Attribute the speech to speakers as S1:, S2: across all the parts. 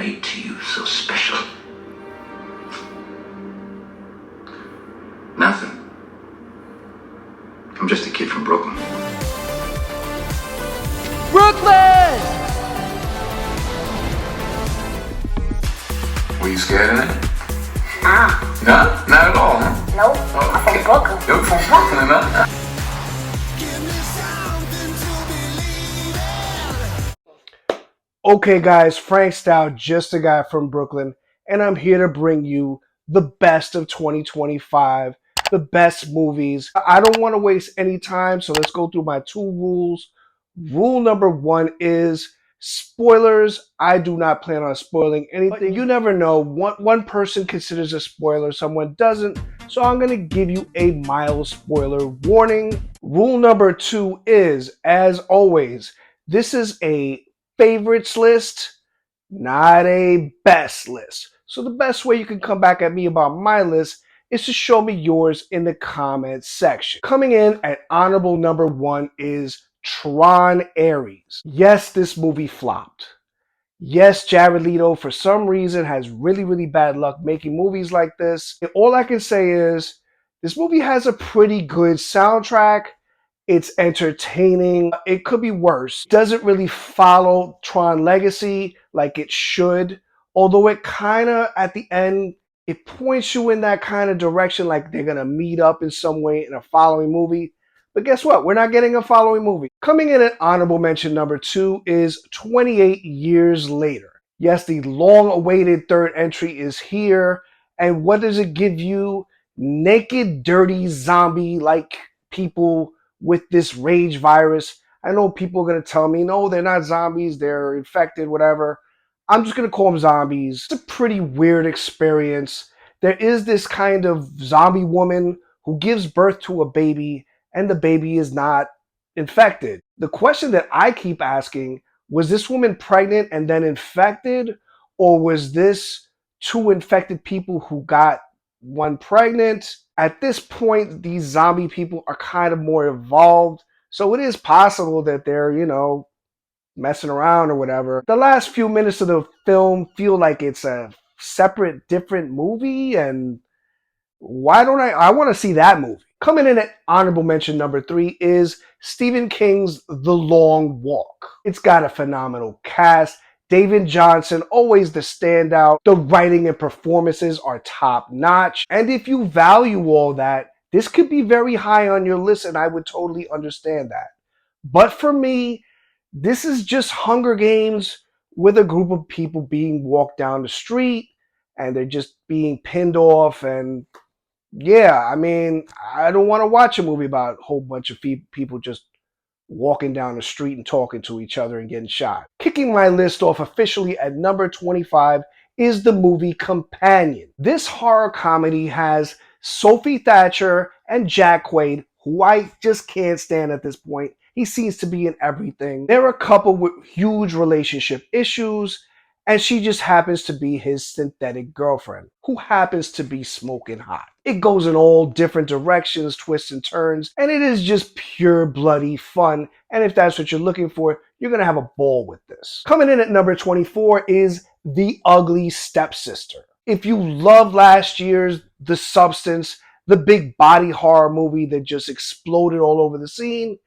S1: made to you so special? Nothing. I'm just a kid from Brooklyn.
S2: Brooklyn!
S1: Were you scared of it?
S3: Nah.
S1: No? Not at all, huh?
S3: Nope.
S1: Oh,
S3: I'm from Brooklyn.
S1: You're from Brooklyn, huh?
S2: Okay guys, Frank Style, just a guy from Brooklyn, and I'm here to bring you the best of 2025, the best movies. I don't want to waste any time, so let's go through my 2 rules. Rule number 1 is spoilers. I do not plan on spoiling anything. You never know. One person considers a spoiler, someone doesn't, so I'm going to give you a mild spoiler warning. Rule number 2 is, as always, this is a favorites list, not a best list. So the best way you can come back at me about my list is to show me yours in the comments section. Coming in at honorable number 1 is Tron Ares. Yes, this movie flopped. Yes, Jared Leto, for some reason, has really bad luck making movies like this. And all I can say is, this movie has a pretty good soundtrack. It's entertaining. It could be worse. Doesn't really follow Tron Legacy like it should. Although it kind of, at the end, it points you in that kind of direction, like they're going to meet up in some way in a following movie. But guess what? We're not getting a following movie. Coming in at honorable mention number 2 is 28 Years Later. Yes, the long-awaited third entry is here. And what does it give you? Naked, dirty, zombie-like people with this rage virus. I know people are going to tell me, no, they're not zombies, they're infected, whatever. I'm just going to call them zombies. It's a pretty weird experience. There is this kind of zombie woman who gives birth to a baby, and the baby is not infected. The question that I keep asking, was this woman pregnant and then infected? Or was this 2 infected people who got one pregnant? At this point, these zombie people are kind of more evolved. So it is possible that they're, messing around or whatever. The last few minutes of the film feel like it's a separate, different movie. And why don't I want to see that movie. Coming in at honorable mention number 3 is Stephen King's The Long Walk. It's got a phenomenal cast. David Johnson, always the standout. The writing and performances are top notch. And if you value all that, this could be very high on your list, and I would totally understand that. But for me, this is just Hunger Games with a group of people being walked down the street, and they're just being pinned off. And yeah, I mean, I don't want to watch a movie about a whole bunch of people just walking down the street and talking to each other and getting shot. Kicking my list off officially at number 25 is the movie Companion. This horror comedy has Sophie Thatcher and Jack Quaid, who I just can't stand at this point. He seems to be in everything. They're a couple with huge relationship issues, and she just happens to be his synthetic girlfriend, who happens to be smoking hot. It goes in all different directions, twists and turns, and it is just pure bloody fun. And if that's what you're looking for, you're gonna have a ball with this. Coming in at number 24 is The Ugly Stepsister. If you love last year's The Substance, the big body horror movie that just exploded all over the scene,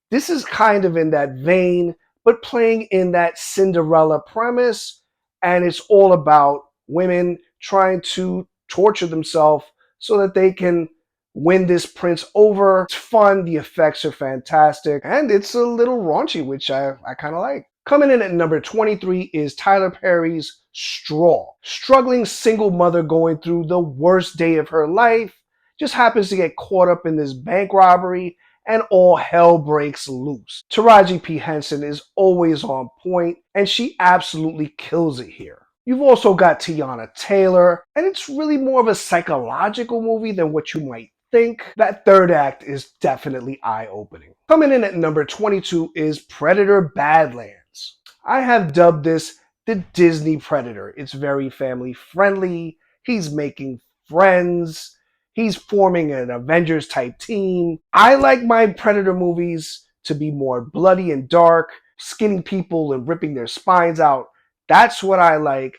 S2: this is kind of in that vein, but playing in that Cinderella premise. And it's all about women trying to torture themselves so that they can win this prince over. It's fun, the effects are fantastic, and it's a little raunchy, which I kind of like. Coming in at number 23 is Tyler Perry's Straw. Struggling single mother going through the worst day of her life, just happens to get caught up in this bank robbery, and all hell breaks loose. Taraji P. Henson is always on point, and she absolutely kills it here. You've also got Tiana Taylor, and it's really more of a psychological movie than what you might think. That third act is definitely eye-opening. Coming in at number 22 is Predator Badlands. I have dubbed this the Disney Predator. It's very family-friendly. He's making friends. He's forming an Avengers type team. I like my Predator movies to be more bloody and dark, skinning people and ripping their spines out. That's what I like.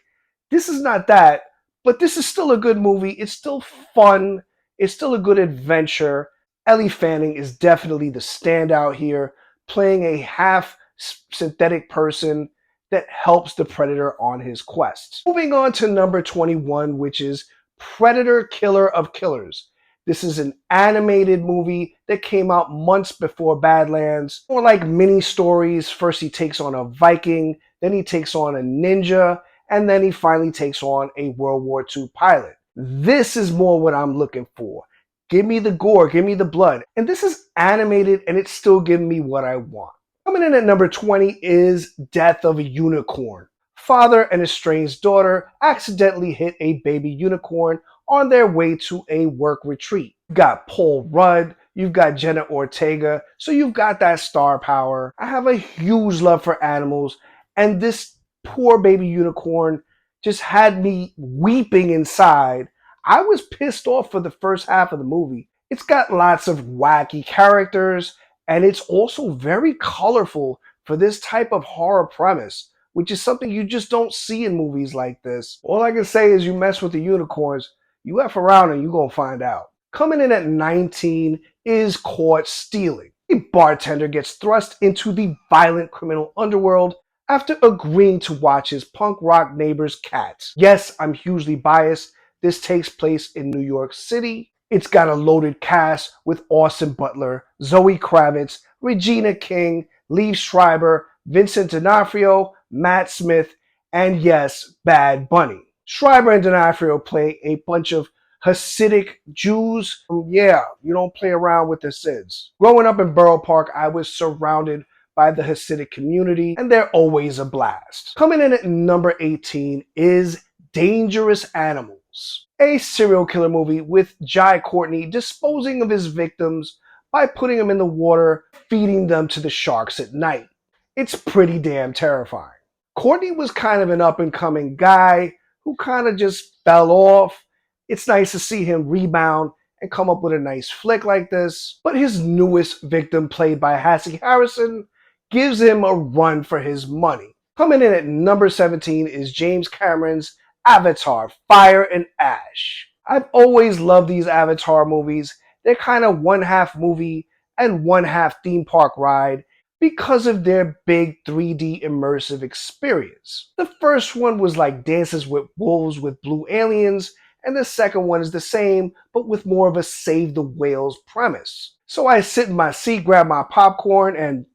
S2: This is not that, but this is still a good movie. It's still fun. It's still a good adventure. Ellie Fanning is definitely the standout here, playing a half synthetic person that helps the Predator on his quest. Moving on to number 21, which is Predator Killer of Killers. This is an animated movie that came out months before Badlands. More like mini stories. First he takes on a Viking, then he takes on a ninja, and then he finally takes on a World War II pilot. This is more what I'm looking for. Give me the gore, give me the blood. And this is animated and it's still giving me what I want. Coming in at number 20 is Death of a Unicorn. Father and estranged daughter accidentally hit a baby unicorn on their way to a work retreat. You've got Paul Rudd, you've got Jenna Ortega, so you've got that star power. I have a huge love for animals, and this poor baby unicorn just had me weeping inside. I was pissed off for the first half of the movie. It's got lots of wacky characters, and it's also very colorful for this type of horror premise, which is something you just don't see in movies like this. All I can say is you mess with the unicorns, you F around and you're gonna find out. Coming in at 19 is Caught Stealing. A bartender gets thrust into the violent criminal underworld after agreeing to watch his punk rock neighbor's cats. Yes, I'm hugely biased. This takes place in New York City. It's got a loaded cast with Austin Butler, Zoe Kravitz, Regina King, Liev Schreiber, Vincent D'Onofrio, Matt Smith, and yes, Bad Bunny. Schreiber and D'Onofrio play a bunch of Hasidic Jews. Yeah, you don't play around with the Hasids. Growing up in Borough Park, I was surrounded by the Hasidic community, and they're always a blast. Coming in at number 18 is Dangerous Animals, a serial killer movie with Jai Courtney disposing of his victims by putting them in the water, feeding them to the sharks at night. It's pretty damn terrifying. Courtney was kind of an up-and-coming guy who kind of just fell off. It's nice to see him rebound and come up with a nice flick like this, but his newest victim, played by Hasse Harrison, gives him a run for his money. Coming in at number 17 is James Cameron's Avatar: Fire and Ash. I've always loved these Avatar movies. They're kind of one half movie and one half theme park ride because of their big 3D immersive experience. The first one was like Dances with Wolves with blue aliens, and the second one is the same, but with more of a save the whales premise. So I sit in my seat, grab my popcorn, and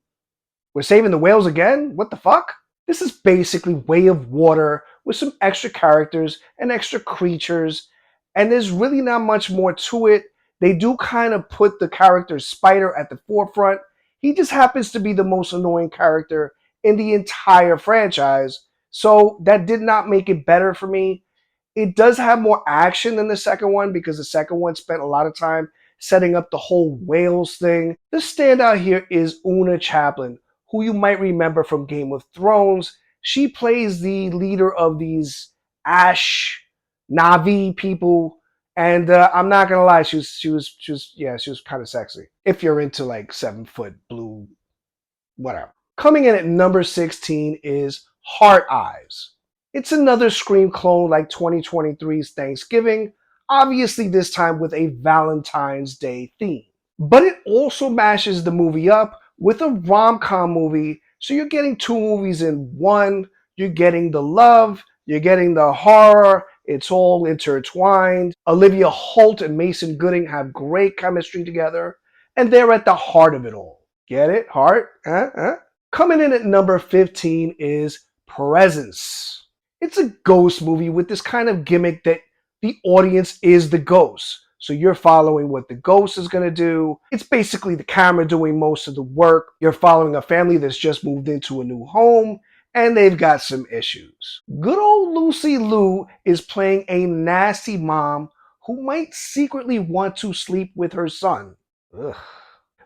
S2: we're saving the whales again? What the fuck? This is basically Way of Water with some extra characters and extra creatures, and there's really not much more to it. They do kind of put the character Spider at the forefront. He just happens to be the most annoying character in the entire franchise, so that did not make it better for me. It does have more action than the second one because the second one spent a lot of time setting up the whole whales thing. The standout here is Una Chaplin, who you might remember from Game of Thrones. She plays the leader of these Ash Navi people, and I'm not gonna lie, she was kind of sexy. If you're into like 7-foot blue, whatever. Coming in at number 16 is Heart Eyes. It's another Scream clone like 2023's Thanksgiving, obviously this time with a Valentine's Day theme. But it also mashes the movie up with a rom-com movie, so you're getting two movies in one. You're getting the love, you're getting the horror, it's all intertwined. Olivia Holt and Mason Gooding have great chemistry together, and they're at the heart of it all. Get it? Heart? Coming in at number 15 is Presence. It's a ghost movie with this kind of gimmick that the audience is the ghost. So you're following what the ghost is going to do. It's basically the camera doing most of the work. You're following a family that's just moved into a new home, and they've got some issues. Good old Lucy Liu is playing a nasty mom who might secretly want to sleep with her son. Ugh.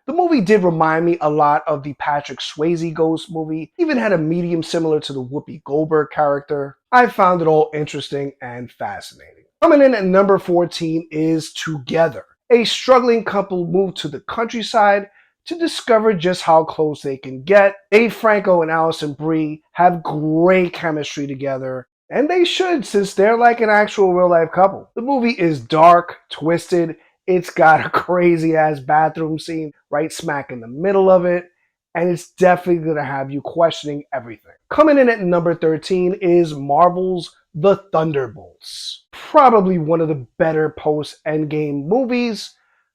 S2: The movie did remind me a lot of the Patrick Swayze Ghost movie, even had a medium similar to the Whoopi Goldberg character. I found it all interesting and fascinating. Coming in at number 14 is Together. A struggling couple move to the countryside to discover just how close they can get. Dave Franco and Alison Brie have great chemistry together. And they should, since they're like an actual real life couple. The movie is dark, twisted. It's got a crazy ass bathroom scene right smack in the middle of it. And it's definitely going to have you questioning everything. Coming in at number 13 is Marvel's The Thunderbolts. Probably one of the better post Endgame movies,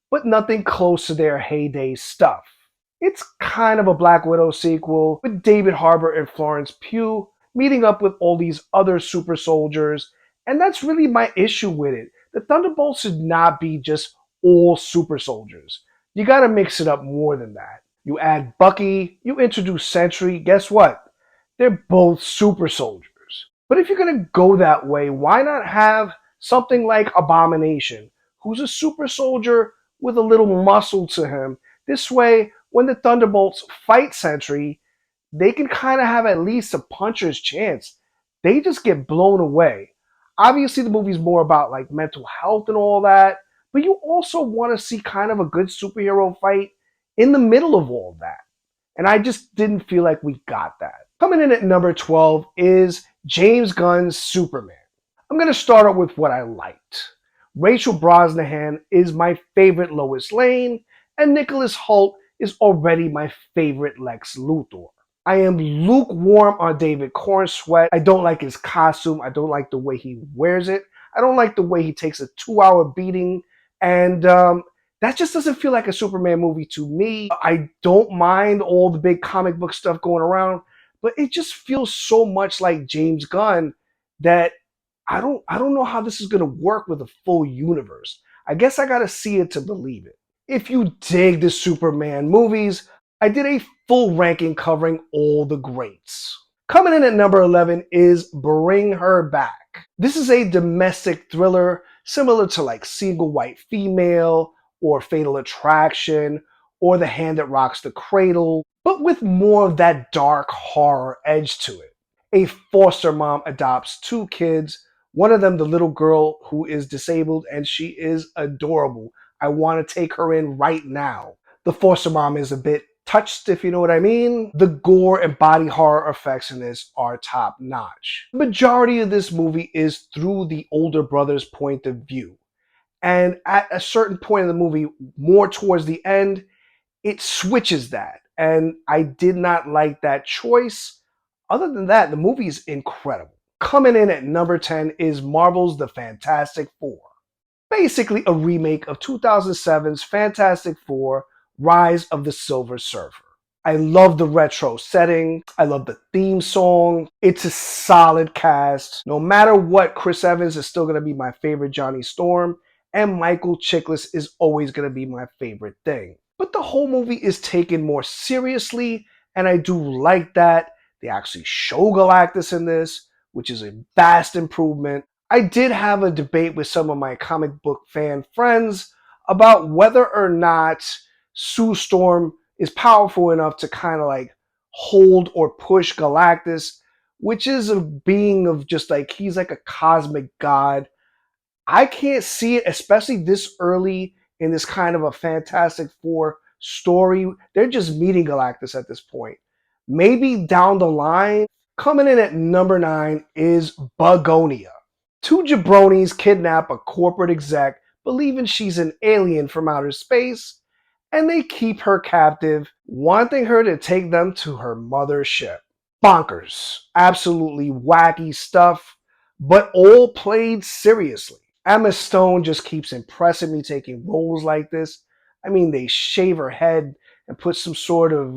S2: but nothing close to their heyday stuff. It's kind of a Black Widow sequel with David Harbour and Florence Pugh meeting up with all these other super soldiers, and that's really my issue with it. The Thunderbolts should not be just all super soldiers. You gotta mix it up more than that. You add Bucky, you introduce Sentry, guess what? They're both super soldiers. But if you're gonna go that way, why not have something like Abomination, who's a super soldier with a little muscle to him? This way, when the Thunderbolts fight Sentry, they can kind of have at least a puncher's chance. They just get blown away. Obviously, the movie's more about like mental health and all that, but you also want to see kind of a good superhero fight in the middle of all that. And I just didn't feel like we got that. Coming in at number 12 is James Gunn's Superman. I'm going to start out with what I liked. Rachel Brosnahan is my favorite Lois Lane, and Nicholas Hoult is already my favorite Lex Luthor. I am lukewarm on David Cornsweet. I don't like his costume. I don't like the way he wears it. I don't like the way he takes a 2-hour beating. And that just doesn't feel like a Superman movie to me. I don't mind all the big comic book stuff going around, but it just feels so much like James Gunn that I don't know how this is going to work with a full universe. I guess I got to see it to believe it. If you dig the Superman movies, I did a full ranking covering all the greats. Coming in at number 11 is Bring Her Back. This is a domestic thriller similar to like Single White Female or Fatal Attraction or The Hand That Rocks the Cradle, but with more of that dark horror edge to it. A foster mom adopts 2 kids, one of them the little girl who is disabled, and she is adorable. I want to take her in right now. The foster mom is a bit touched, if you know what I mean. The gore and body horror effects in this are top notch. The majority of this movie is through the older brother's point of view. And at a certain point in the movie, more towards the end, it switches that. And I did not like that choice. Other than that, the movie is incredible. Coming in at number 10 is Marvel's The Fantastic Four. Basically a remake of 2007's Fantastic Four, Rise of the Silver Surfer. I love the retro setting. I love the theme song. It's a solid cast. No matter what, Chris Evans is still going to be my favorite Johnny Storm, and Michael Chiklis is always going to be my favorite thing. But the whole movie is taken more seriously, and I do like that. They actually show Galactus in this, which is a vast improvement. I did have a debate with some of my comic book fan friends about whether or not Sue Storm is powerful enough to kind of like hold or push Galactus, which is a being of just like, he's like a cosmic god. I can't see it, especially this early in this kind of a Fantastic Four story. They're just meeting Galactus at this point. Maybe down the line. Coming in at number 9 is Bugonia. 2 jabronis kidnap a corporate exec believing she's an alien from outer space, and they keep her captive, wanting her to take them to her mother ship. Bonkers. Absolutely wacky stuff, but all played seriously. Emma Stone just keeps impressing me taking roles like this. I mean, they shave her head and put some sort of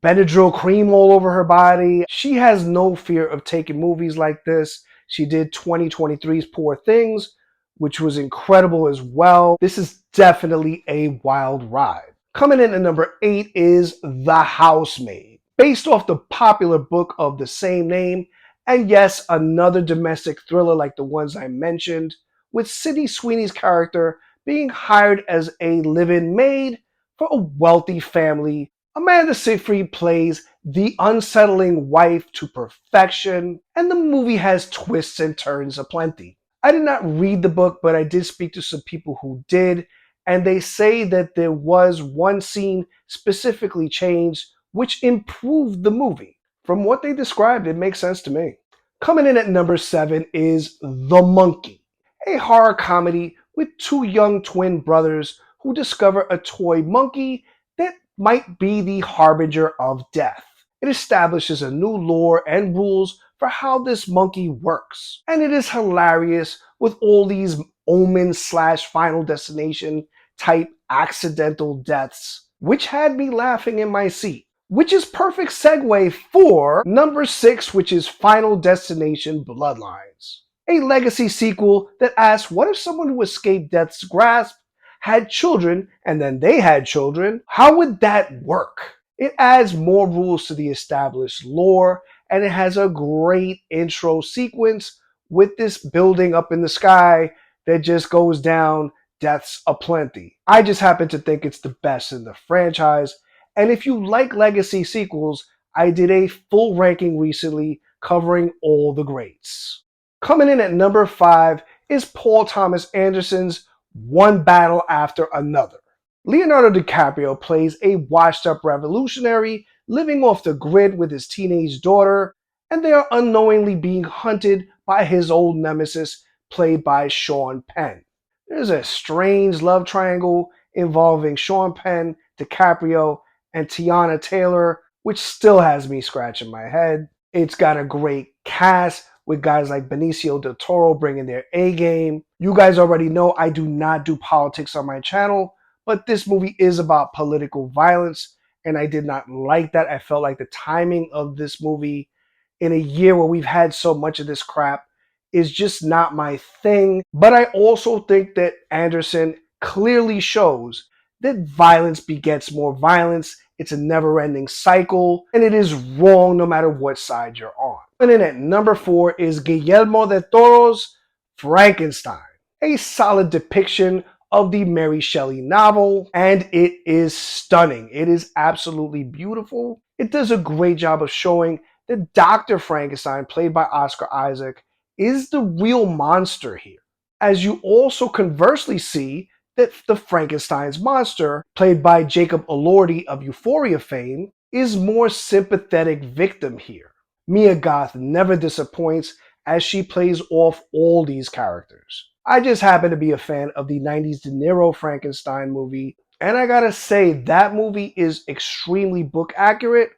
S2: Benadryl cream all over her body. She has no fear of taking movies like this. She did 2023's Poor Things, which was incredible as well. This is definitely a wild ride. Coming in at number 8 is The Housemaid, based off the popular book of the same name, and yes, another domestic thriller like the ones I mentioned, with Sydney Sweeney's character being hired as a live-in maid for a wealthy family. Amanda Seyfried plays the unsettling wife to perfection, and the movie has twists and turns aplenty. I did not read the book, but I did speak to some people who did, and they say that there was one scene specifically changed, which improved the movie. From what they described, it makes sense to me. Coming in at number 7 is The Monkey, a horror comedy with two young twin brothers who discover a toy monkey that might be the harbinger of death. It establishes a new lore and rules for how this monkey works. And it is hilarious with all these omen slash final destination type accidental deaths, which had me laughing in my seat. Which is perfect segue for number 6, which is Final Destination Bloodlines. A legacy sequel that asks what if someone who escaped death's grasp had children and then they had children? How would that work? It adds more rules to the established lore, and it has a great intro sequence with this building up in the sky that just goes down deaths aplenty. I just happen to think it's the best in the franchise. And if you like legacy sequels, I did a full ranking recently covering all the greats. Coming in at number 5 is Paul Thomas Anderson's One Battle After Another. Leonardo DiCaprio plays a washed-up revolutionary living off the grid with his teenage daughter, and they are unknowingly being hunted by his old nemesis, played by Sean Penn. There's a strange love triangle involving Sean Penn, DiCaprio, and Tiana Taylor, which still has me scratching my head. It's got a great cast with guys like Benicio del Toro bringing their A game. You guys already know I do not do politics on my channel, but this movie is about political violence, and I did not like that. I felt like the timing of this movie in a year where we've had so much of this crap is just not my thing. But I also think that Anderson clearly shows that violence begets more violence. It's a never-ending cycle, and it is wrong no matter what side you're on. And then at number 4 is Guillermo del Toro's Frankenstein, a solid depiction of the Mary Shelley novel, and it is stunning. It is absolutely beautiful. It does a great job of showing that Dr. Frankenstein, played by Oscar Isaac, is the real monster here. As you also conversely see that the Frankenstein's monster, played by Jacob Elordi of Euphoria fame, is more sympathetic victim here. Mia Goth never disappoints as she plays off all these characters. I just happen to be a fan of the 90s De Niro Frankenstein movie, and I gotta say that movie is extremely book accurate,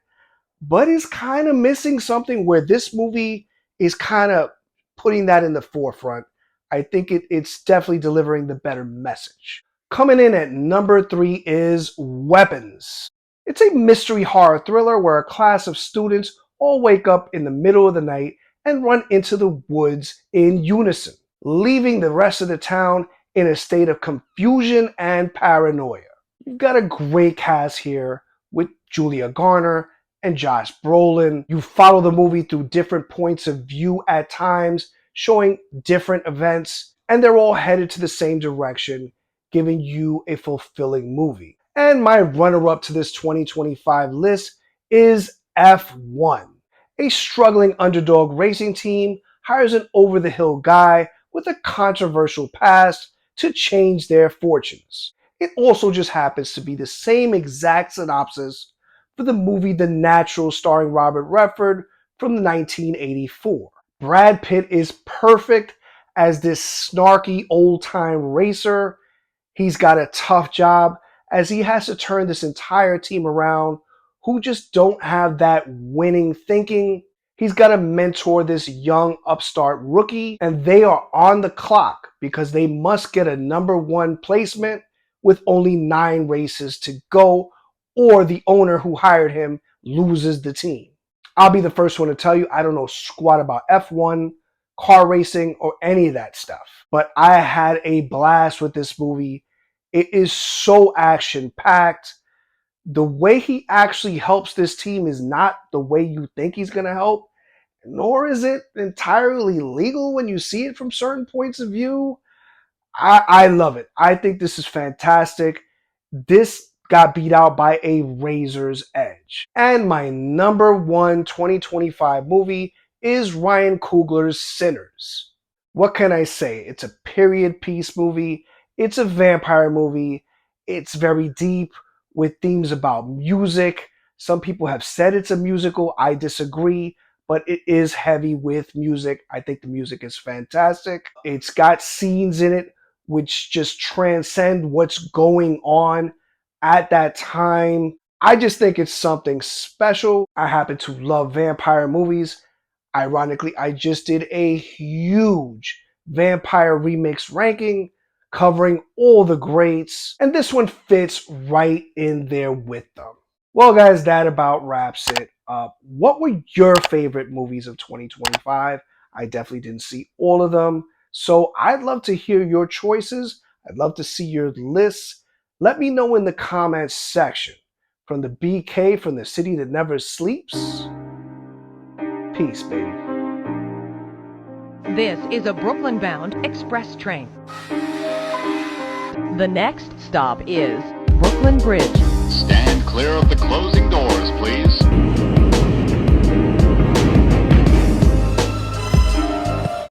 S2: but is kind of missing something where this movie is kind of putting that in the forefront. I think it's definitely delivering the better message. Coming in at number 3 is Weapons. It's a mystery horror thriller where a class of students all wake up in the middle of the night and run into the woods in unison, leaving the rest of the town in a state of confusion and paranoia. You've got a great cast here with Julia Garner and Josh Brolin. You follow the movie through different points of view at times, showing different events, and they're all headed to the same direction, giving you a fulfilling movie. And my runner-up to this 2025 list is F1. A struggling underdog racing team hires an over-the-hill guy with a controversial past to change their fortunes. It also just happens to be the same exact synopsis for the movie The Natural starring Robert Redford from 1984. Brad Pitt is perfect as this snarky old-time racer. He's got a tough job as he has to turn this entire team around who just don't have that winning thinking. He's got to mentor this young upstart rookie, and they are on the clock because they must get a number 1 placement with only 9 races to go, or the owner who hired him loses the team. I'll be the first one to tell you, I don't know squat about F1, car racing, or any of that stuff. But I had a blast with this movie. It is so action-packed. The way he actually helps this team is not the way you think he's going to help, nor is it entirely legal when you see it from certain points of view. I love it. I think this is fantastic. This got beat out by a razor's edge. And my number 1 2025 movie is Ryan Coogler's Sinners. What can I say? It's a period piece movie. It's a vampire movie. It's very deep with themes about music. Some people have said it's a musical. I disagree. but it is heavy with music. I think the music is fantastic. It's got scenes in it which just transcend what's going on at that time. I just think it's something special. I happen to love vampire movies. Ironically, I just did a huge vampire remix ranking covering all the greats, and this one fits right in there with them. Well, guys, that about wraps it up. What were your favorite movies of 2025? I definitely didn't see all of them, so I'd love to hear your choices. I'd love to see your lists. Let me know in the comments section. From the BK, from the city that never sleeps, peace, baby.
S3: This is a Brooklyn-bound express train. The next stop is Brooklyn Bridge.
S4: Stand clear of the closing doors, please.